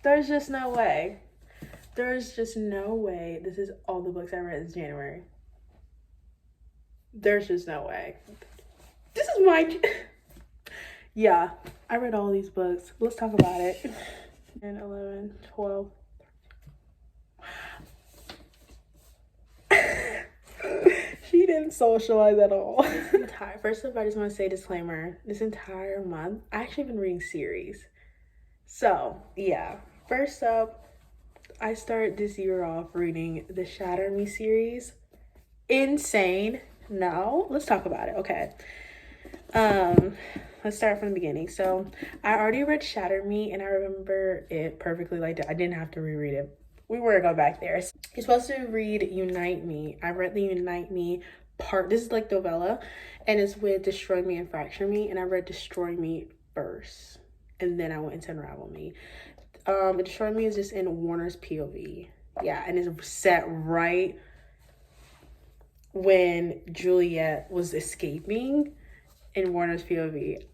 There's just no way. There's just no way this is all the books I read this January. There's just no way. This is my... Yeah, I read all these books. Let's talk about it. 10, 11, 12. She didn't socialize at all. First of all, I just want to say disclaimer. This entire month, I actually been reading series. So, yeah. First up, I start this year off reading the Shatter Me series. Insane. No, let's talk about it. Okay. Let's start from the beginning. So I already read Shatter Me and I remember it perfectly like that. I didn't have to reread it. We weren't going back there. You're supposed to read Unite Me. I read the Unite Me part. This is like novella and it's with Destroy Me and Fracture Me, and I read Destroy Me first and then I went into Unravel Me. Destroy Me is just in Warner's POV. Yeah, and it's set right when Juliet was escaping in Warner's POV.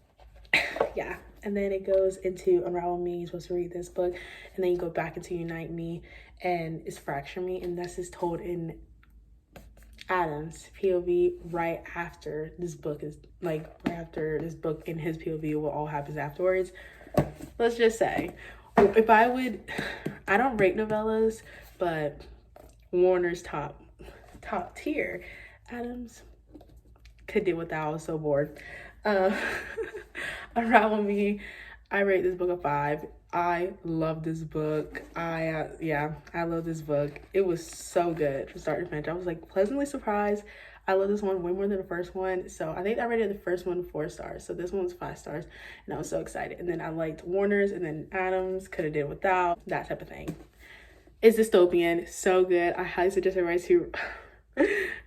Yeah, and then it goes into Unravel Me. You're supposed to read this book, and then you go back into Unite Me, and it's Fracture Me, and this is told in Adam's POV right after this book is like right after this book in his POV. What all happens afterwards? Let's just say, if I don't rate novellas, but Warner's top tier. Adams could do without. I was so bored. Unravel Me, I rate this book a 5. I love this book. I love this book. It was so good from start to finish. I was like pleasantly surprised. I love this one way more than the first one. So I think I rated the first one 4 stars. So this one was 5 stars, and I was so excited. And then I liked Warner's, and then Adams could have did without, that type of thing. It's dystopian, so good. I highly suggest everybody to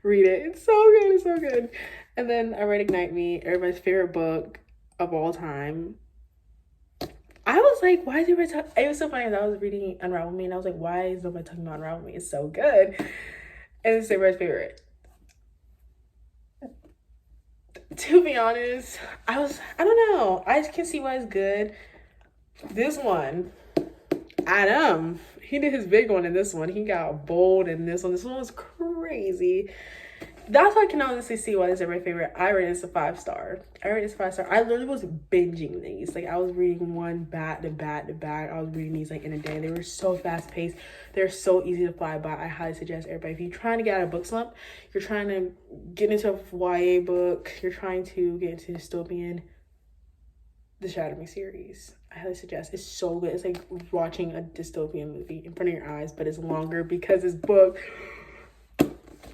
read it. It's so good. It's so good. And then I read Ignite Me, everybody's favorite book of all time. I was like, why is everybody talking? It was so funny. I was reading Unravel Me and I was like, why is nobody talking about Unravel Me? It's so good. And it's everybody's favorite. To be honest, I don't know. I just can see why it's good. This one, Adam, he did his big one in this one. He got bold in this one. This one was crazy. That's why I can honestly see why this is my favorite. I rated this a 5 star. I literally was binging these. Like, I was reading one back to back to back. I was reading these like in a day. They were so fast paced. They're so easy to fly by. I highly suggest everybody, if you're trying to get out of book slump, you're trying to get into a YA book, you're trying to get into dystopian, the Shatter Me series, I highly suggest. It's so good. It's like watching a dystopian movie in front of your eyes, but it's longer because this book,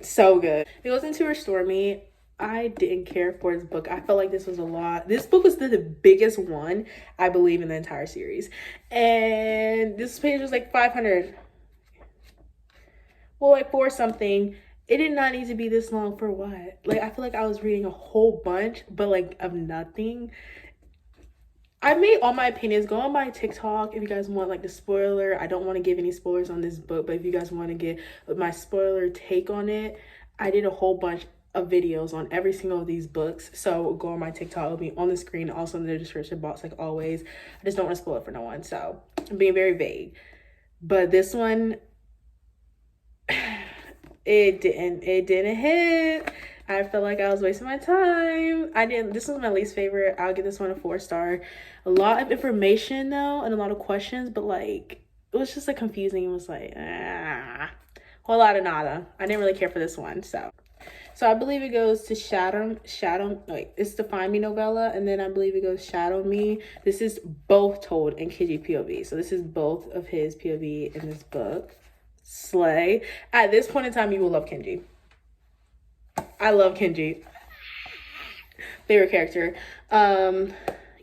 so good. It goes into Restore Me. I didn't care for this book. I felt like this was a lot. This book was the biggest one, I believe, in the entire series. And this page was like 500. Well, like 4 something. It did not need to be this long for what? Like, I feel like I was reading a whole bunch, but like of nothing. I made all my opinions. Go on my TikTok if you guys want like the spoiler. I don't want to give any spoilers on this book, but if you guys want to get my spoiler take on it, I did a whole bunch of videos on every single of these books. So go on my TikTok. It'll be on the screen, also in the description box, like always. I just don't want to spoil it for no one, so I'm being very vague. But this one, it didn't hit. I felt like I was wasting my time. This was my least favorite. I'll give this one a 4 star. A lot of information though, and a lot of questions, but like, it was just like confusing. It was like, whole lot of nada. I didn't really care for this one, so I believe it goes to it's the Find Me novella, and then I believe it goes Shadow Me. This is both told in Chunijah POV. So this is both of his POV in this book. Slay. At this point in time, you will love Chunijah. I love Chunijah. Favorite character.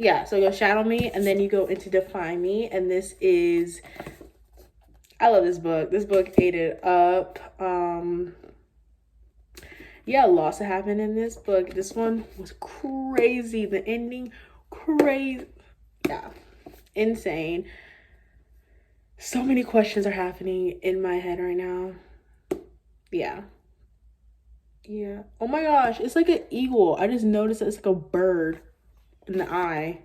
Yeah, so you go Shadow Me, and then you go into Define Me, and this is, I love this book. This book ate it up. Yeah, lots happened in this book. This one was crazy. The ending, crazy. Yeah, insane. So many questions are happening in my head right now. Yeah. Oh my gosh, it's like an eagle. I just noticed that it's like a bird in the eye.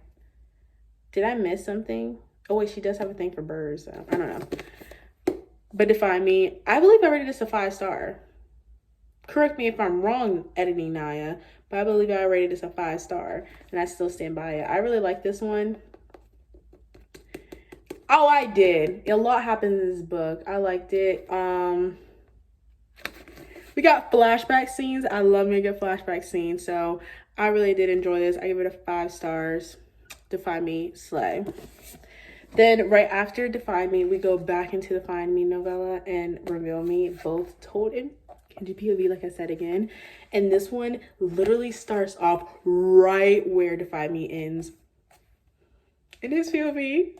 Did I miss something? Oh wait, she does have a thing for birds. So I don't know. But Define Me, I believe I rated this a 5-star. Correct me if I'm wrong, editing Naya, but I believe I rated this a 5-star, and I still stand by it. I really like this one. Oh, I did. A lot happened in this book. I liked it. We got flashback scenes. I love me a good flashback scene, so I really did enjoy this. I give it a 5 stars. Define Me, slay. Then right after Define Me, we go back into the Define Me novella and Reveal Me, both told in POV, like I said again. And this one literally starts off right where Define Me ends. It is POV.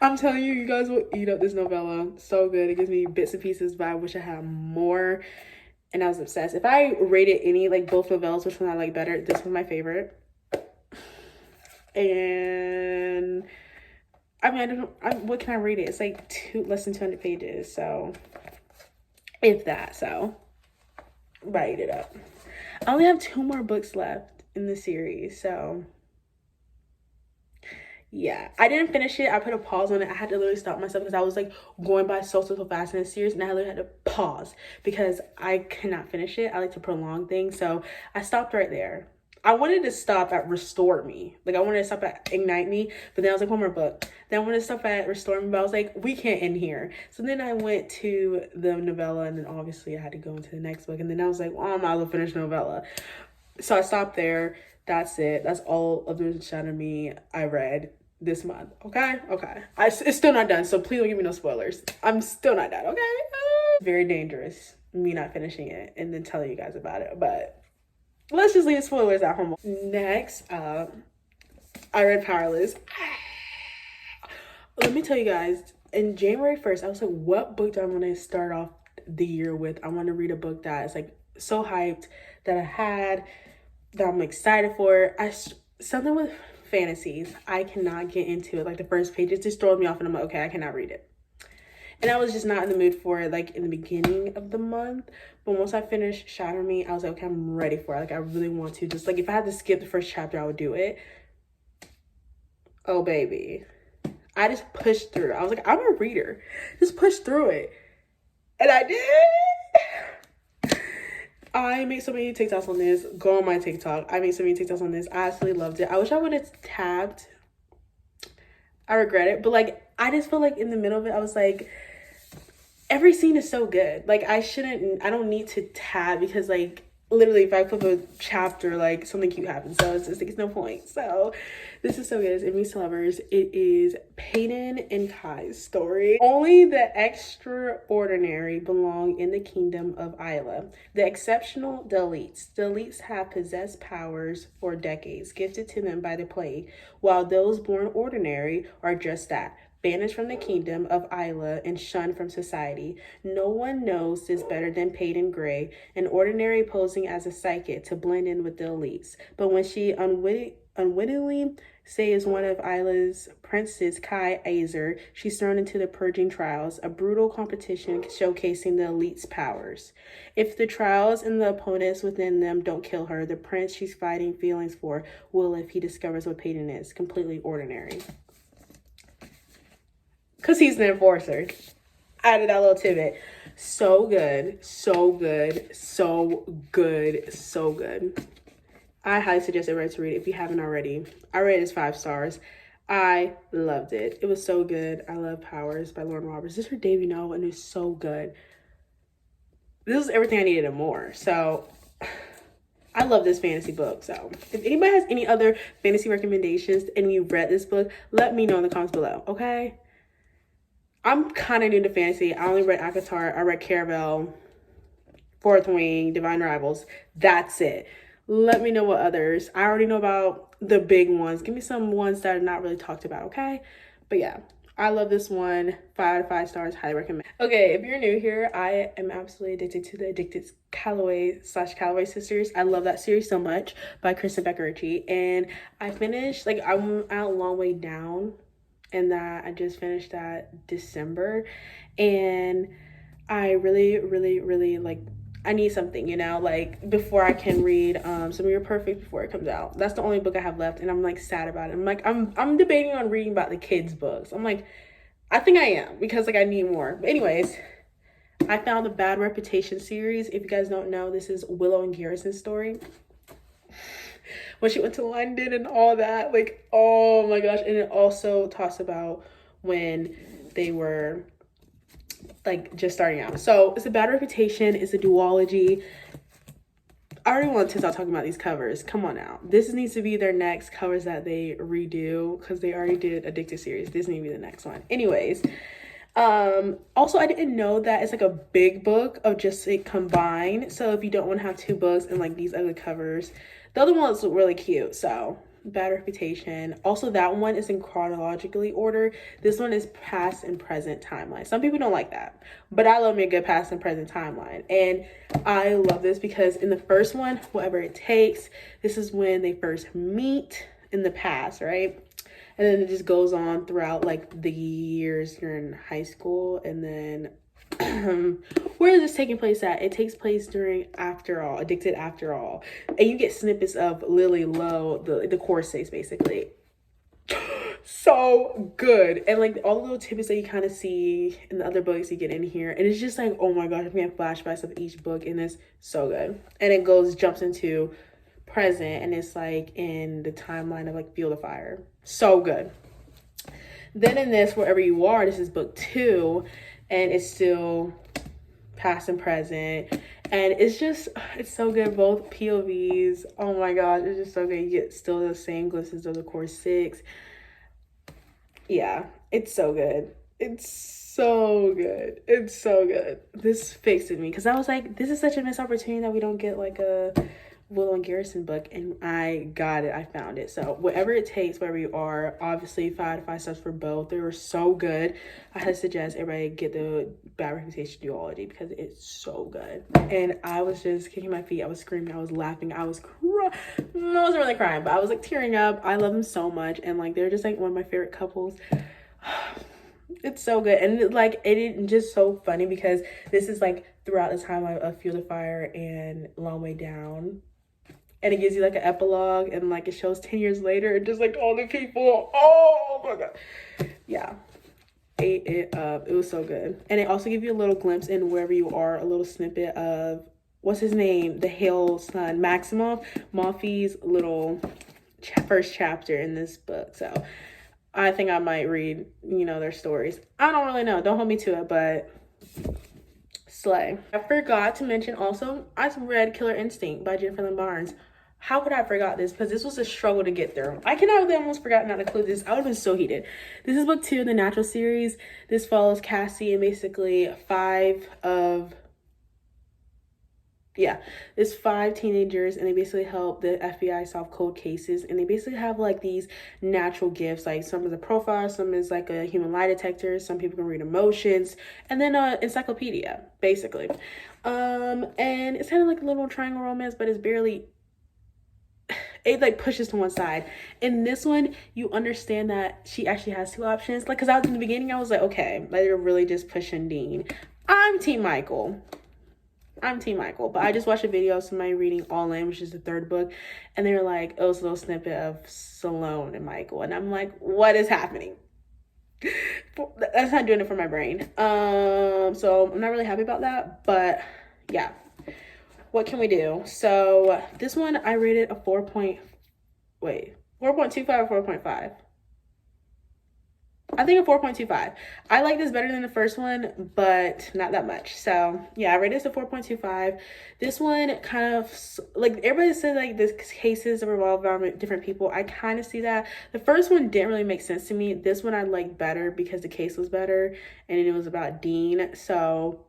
I'm telling you, you guys will eat up this novella. So good. It gives me bits and pieces, but I wish I had more. And I was obsessed. If I rated any, like both novellas, which one I like better, this was my favorite. And I mean, I don't know, what can I rate it? It's like less than 200 pages, so if that, so write it up. I only have 2 more books left in the series, so yeah. I didn't finish it. I put a pause on it. I had to literally stop myself because I was like going by so fast in the series, and I literally had to pause because I cannot finish it. I like to prolong things, so I stopped right there. I wanted to stop at Restore Me. Like, I wanted to stop at Ignite Me, but then I was like, one more book. Then I wanted to stop at Restore Me, but I was like, we can't end here. So then I went to the novella, and then obviously I had to go into the next book. And then I was like, well, I might as well finish novella. So I stopped there. That's it. That's all of the Shadow Me I read this month. Okay? Okay. It's still not done, so please don't give me no spoilers. I'm still not done, okay? Very dangerous, me not finishing it and then telling you guys about it, but let's just leave spoilers at home. Next up, I read Powerless. Let me tell you guys, in January 1st, I was like, what book do I want to start off the year with? I want to read a book that is like so hyped that I'm excited for. Something with fantasies. I cannot get into it. Like the first page, it just throws me off and I'm like, okay, I cannot read it. And I was just not in the mood for it, like in the beginning of the month. But once I finished Shatter Me, I was like, okay, I'm ready for it. Like, I really want to. Just like, if I had to skip the first chapter, I would do it. Oh, baby. I just pushed through. I was like, I'm a reader. Just push through it. And I did. I made so many TikToks on this. Go on my TikTok. I made so many TikToks on this. I absolutely loved it. I wish I would have tabbed. I regret it. But, like, I just feel like in the middle of it, I was like, every scene is so good. Like, I don't need to tab because, like, literally if I flip a chapter, like, something cute happens. So it's just like, it's no point. So this is so good. It's Enemies to Lovers. It is Peyton and Kai's story. Only the extraordinary belong in the kingdom of Isla. The exceptional, the elites. The elites have possessed powers for decades, gifted to them by the plague, while those born ordinary are just that, banished from the kingdom of Isla and shunned from society. No one knows this better than Peyton Gray, an ordinary posing as a psychic to blend in with the elites. But when she unwittingly saves one of Isla's princes, Kai Azer, she's thrown into the purging trials, a brutal competition showcasing the elite's powers. If the trials and the opponents within them don't kill her, the prince she's fighting feelings for will if he discovers what Peyton is, completely ordinary. Because he's an enforcer. Added that little tidbit. So good. So good. So good. So good. I highly suggest everybody to read it if you haven't already. I rated it 5 stars. I loved it. It was so good. I love Powers by Lauren Roberts. This is her debut novel and it's so good. This is everything I needed and more. So I love this fantasy book. So if anybody has any other fantasy recommendations and you read this book, let me know in the comments below, okay? I'm kind of new to fantasy. I only read ACOTAR. I read Caravel, Fourth Wing, Divine Rivals. That's it. Let me know what others. I already know about the big ones. Give me some ones that are not really talked about, okay? But yeah, I love this one. 5 out of 5 stars. Highly recommend. Okay, if you're new here, I am absolutely addicted to the Addicted Calloway Sisters. I love that series so much by Kristen Becker-Ritchie. And I finished, like, I'm out a long way down. And that I just finished that December, and I really like, I need something, you know, like before I can read Some of Your Perfect before it comes out. That's the only book I have left, and I'm like sad about it. I'm like, I'm debating on reading about the kids' books. I'm like, I think I am, because like I need more. But anyways, I found the Bad Reputation series. If you guys don't know, this is Willow and Garrison's story when she went to London and all that. Like, oh my gosh. And it also talks about when they were like just starting out. So it's a Bad Reputation. It's a duology. I already want to start talking about these covers. Come on now. This needs to be their next covers that they redo, because they already did Addicted series. This needs to be the next one. Anyways, also I didn't know that it's like a big book of just like combined. So if you don't want to have two books and like these other covers, the other ones look really cute. So Bad Reputation. Also, that one is in chronologically order. This one is past and present timeline. Some people don't like that, but I love me a good past and present timeline. And I love this because in the first one, Whatever It Takes, this is when they first meet in the past, right? And then it just goes on throughout like the years you're in high school. And then where is this taking place at? It takes place during After All, Addicted After All. And you get snippets of Lily Lowe, the courses basically. So good. And like all the little tidbits that you kind of see in the other books you get in here. And it's just like, oh my gosh, I'm getting flashbacks of each book, and it's so good. And it jumps into present, and it's like in the timeline of like Feel the Fire. So good. Then in this, Wherever You Are, this is book 2, and it's still past and present, and it's so good. Both POVs, oh my gosh, it's just so good. You get still the same glimpses of the core 6. Yeah, it's so good. It's so good. It's so good. This fixed me, because I was like, this is such a missed opportunity that we don't get like a Willow and Garrison book, and I got it. I found it. So Whatever It Takes, Wherever You Are, obviously 5 to 5 stars for both. They were so good. I had to suggest everybody get the Bad Reputation duology because it's so good. And I was just kicking my feet. I was screaming. I was laughing. I was crying. I wasn't really crying, but I was like tearing up. I love them so much, and like they're just like one of my favorite couples. It's so good. And it's just so funny because this is like throughout the time of Feel the Fire and Long Way Down. And it gives you like an epilogue, and like it shows 10 years later, and just like all the people. Oh my god. Yeah. Ate it up. It was so good. And it also gives you a little glimpse in Wherever You Are, a little snippet of what's his name? The Hale son, Maximov, Mafi's little first chapter in this book. So I think I might read, their stories. I don't really know. Don't hold me to it, but slay. I forgot to mention also, I read Killer Instinct by Jennifer Lynn Barnes. How could I have forgot this? Because this was a struggle to get through. I cannot have almost forgotten not to include this. I would have been so heated. This is book 2 of the Natural series. This follows Cassie and basically 5 teenagers, and they basically help the FBI solve cold cases. And they basically have like these natural gifts, like some is a profile, some is like a human lie detector, some people can read emotions, and then encyclopedia basically. And it's kind of like a little triangle romance, but it's barely, it like pushes to one side. In this one, you understand that she actually has 2 options. Like, because I was in the beginning, I was like, okay, they're really just pushing Dean. I'm Team Michael, but I just watched a video of somebody reading All In, which is the 3rd book, and they were like, it was a little snippet of Salone and Michael, and I'm like, what is happening? That's not doing it for my brain. So I'm not really happy about that, but yeah. What can we do? So this one I rated a 4.25 or 4.5. I think a 4.25. I like this better than the first one, but not that much. So yeah, I rated this a 4.25. This one kind of, like everybody said, like the cases revolve around different people. I kind of see that. The first one didn't really make sense to me. This one I liked better because the case was better and it was about Dean. So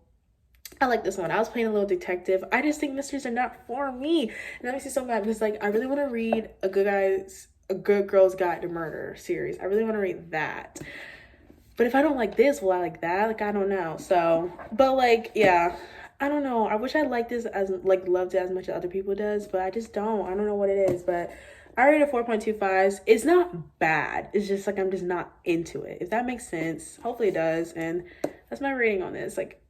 I like this one. I was playing a little detective. I just think mysteries are not for me. And that makes me so mad because like I really want to read A Good Girl's Guide to Murder series. I really want to read that. But if I don't like this, will I like that? Like, I don't know. So, but like, yeah, I don't know. I wish I liked this as, like, loved it as much as other people does, but I just don't. I don't know what it is, but I rated 4.25. It's not bad. It's just like, I'm just not into it. If that makes sense. Hopefully it does. And that's my rating on this. Like,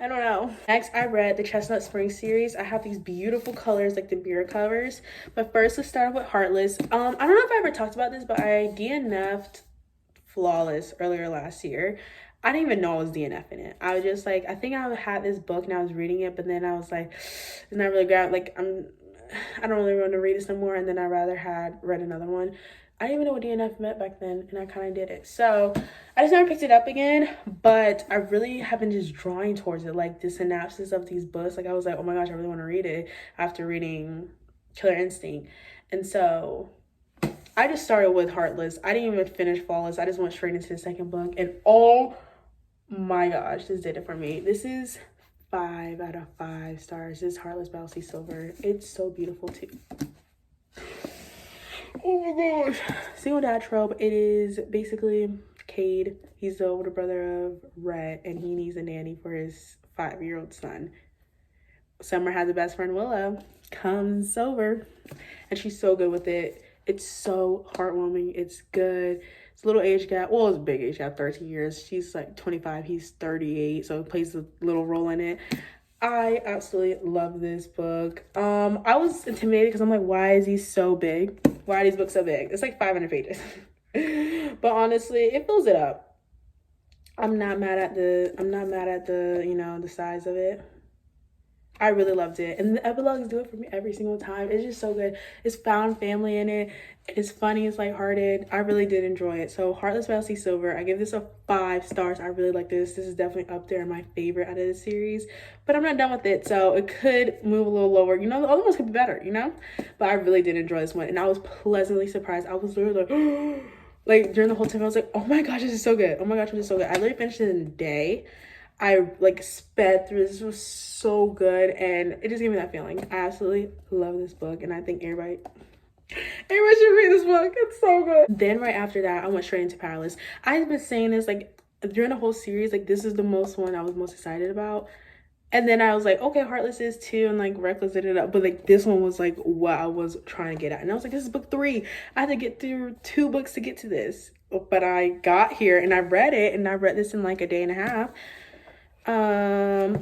I don't know. Next, I read the Chestnut Spring series. I have these beautiful colors, like the beer covers. But first, let's start with Heartless. I don't know if I ever talked about this, but I DNF'd Flawless earlier last year. I didn't even know I was DNF in it. I was just like, I think I had this book and I was reading it, but then I was like, it's not really great. Like, I don't really want to read this no more. And then I rather had read another one. I didn't even know what DNF meant back then, and I kind of did it. So I just never picked it up again, but I really have been just drawing towards it. Like the synopsis of these books, like I was like, oh my gosh, I really want to read it after reading Killer Instinct. And so I just started with Heartless. I didn't even finish Flawless. I just went straight into the second book, and oh my gosh, this did it for me. This is 5 out of 5 stars. This is Heartless by Elsie Silver. It's so beautiful too. Oh my gosh. Single dad trope. It is basically Cade. He's the older brother of Rhett, and he needs a nanny for his 5-year-old son. Summer has a best friend, Willow, comes over, and she's so good with it. It's so heartwarming. It's good. It's a little age gap. Well, it's a big age gap, 13 years. She's like 25. He's 38, so it plays a little role in it. I absolutely love this book. I was intimidated because I'm like, why is he so big? Why are these books so big? It's like 500 pages. But honestly, it fills it up. I'm not mad at the, the size of it. I really loved it. And the epilogues do it for me every single time. It's just so good. It's found family in it. It's funny. It's lighthearted. I really did enjoy it. So Heartless by Elsie Silver. I give this a 5 stars. I really like this. This is definitely up there in my favorite out of the series. But I'm not done with it. So it could move a little lower. The other ones could be better, But I really did enjoy this one. And I was pleasantly surprised. I was literally like, like during the whole time, I was like, oh my gosh, this is so good. Oh my gosh, this is so good. I literally finished it in a day. I sped through this. Was so good, and it just gave me that feeling. I absolutely love this book, and I think everybody should read this book. It's so good. Then right after that, I went straight into Powerless. I've been saying this during the whole series, this is the one I was most excited about. And then I was like, okay, Heartless is too, and Reckless did it up. But this one was what I was trying to get at. And I was like, this is book 3. I had to get through 2 books to get to this. But I got here and I read it, and I read this in a day and a half. Did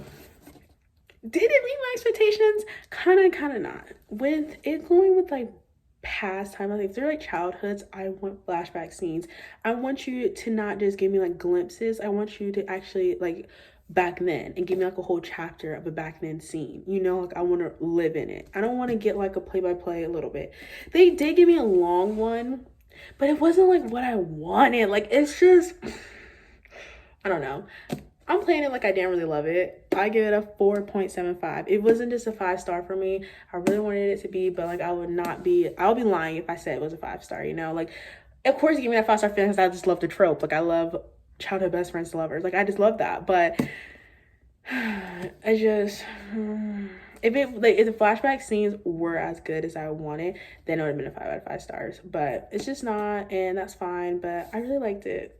it meet my expectations? Kind of not. With it going with past time, if they're childhoods, I want flashback scenes. I want you to not just give me glimpses. I want you to actually back then and give me a whole chapter of a back then scene. I want to live in it. I don't want to get a play-by-play a little bit. They did give me a long one, but it wasn't what I wanted. It's just, I don't know. I'm playing it I didn't really love it. I give it a 4.75. It wasn't just a 5-star for me. I really wanted it to be, but I would be lying if I said it was a 5-star, Of course you give me that 5-star feeling because I just love the trope. I love childhood best friends to lovers. I just love that. But I just, if the flashback scenes were as good as I wanted, then it would have been a 5 out of 5 stars. But it's just not, and that's fine. But I really liked it.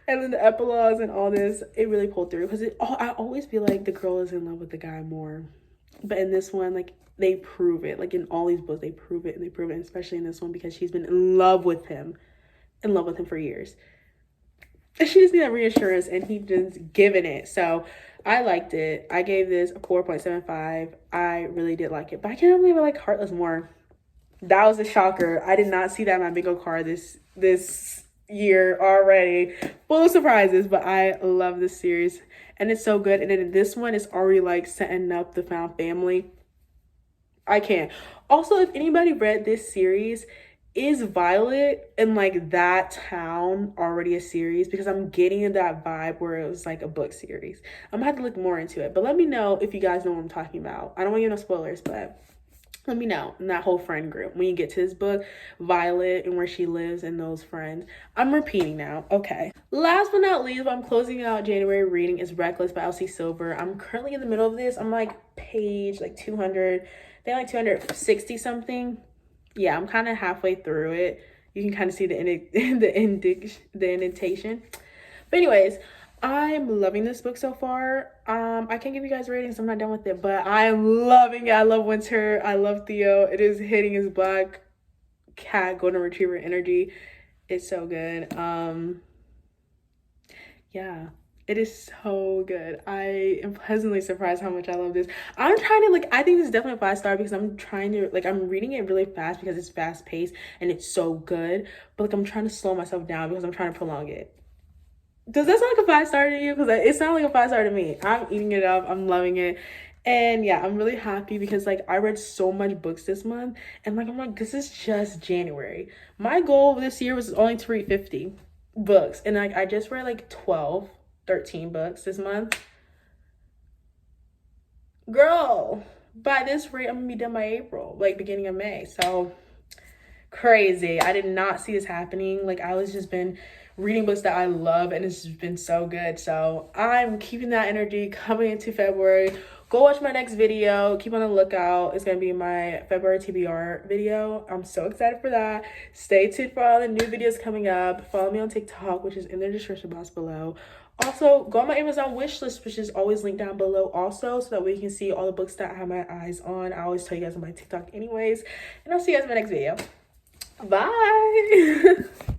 And then the epilogues and all this, it really pulled through because I always feel like the girl is in love with the guy more, but in this one, they prove it. In all these books, they prove it, and they prove it, especially in this one because she's been in love with him for years, and she just needs that reassurance, and he just given it. So I liked it. I gave this a 4.75. I really did like it, but I can't believe I like Heartless more. That was a shocker. I did not see that in my bingo card this year already, full of surprises. But I love this series, and it's so good. And then this one is already setting up the found family. I can't. Also, if anybody read this series, is Violet in that town already a series? Because I'm getting that vibe where it was a book series. I'm gonna have to look more into it, but let me know if you guys know what I'm talking about. I don't want to give no spoilers, but let me know in that whole friend group when you get to this book, Violet and where she lives and those friends. I'm repeating now. Okay. Last but not least, I'm closing out January reading is Reckless by Elsie Silver. I'm currently in the middle of this. I'm page 200. They're 260 something. Yeah, I'm kind of halfway through it. You can kind of see the indentation. But anyways, I'm loving this book so far. I can't give you guys ratings. I'm not done with it, but I'm loving it. I love Winter. I love Theo. It is hitting his black cat golden retriever energy. It's so good. Yeah, It is so good. I am pleasantly surprised how much I love this. I'm trying to like, I think this is definitely a 5-star because I'm trying to like, I'm reading it really fast because it's fast paced and it's so good. But like, I'm trying to slow myself down because I'm trying to prolong it. Does that sound like a 5-star to you? Because it sounds like a 5-star to me. I'm eating it up. I'm loving it. And yeah, I'm really happy because like I read so much books this month and like I'm like, this is just January. My goal this year was only to read 50 books and like I just read like 12, 13 books this month. Girl, by this rate, I'm gonna be done by April, like beginning of May. So crazy. I did not see this happening. Like I was just been reading books that I love and it's just been so good. So I'm keeping that energy coming into February. Go watch my next video. Keep on the lookout. It's gonna be my February TBR video. I'm so excited for that. Stay tuned for all the new videos coming up. Follow me on TikTok, which is in the description box below. Also, go on my Amazon wish list, which is always linked down below also, so that way you can see all the books that I have my eyes on. I always tell you guys on my TikTok anyways. And I'll see you guys in my next video. Bye.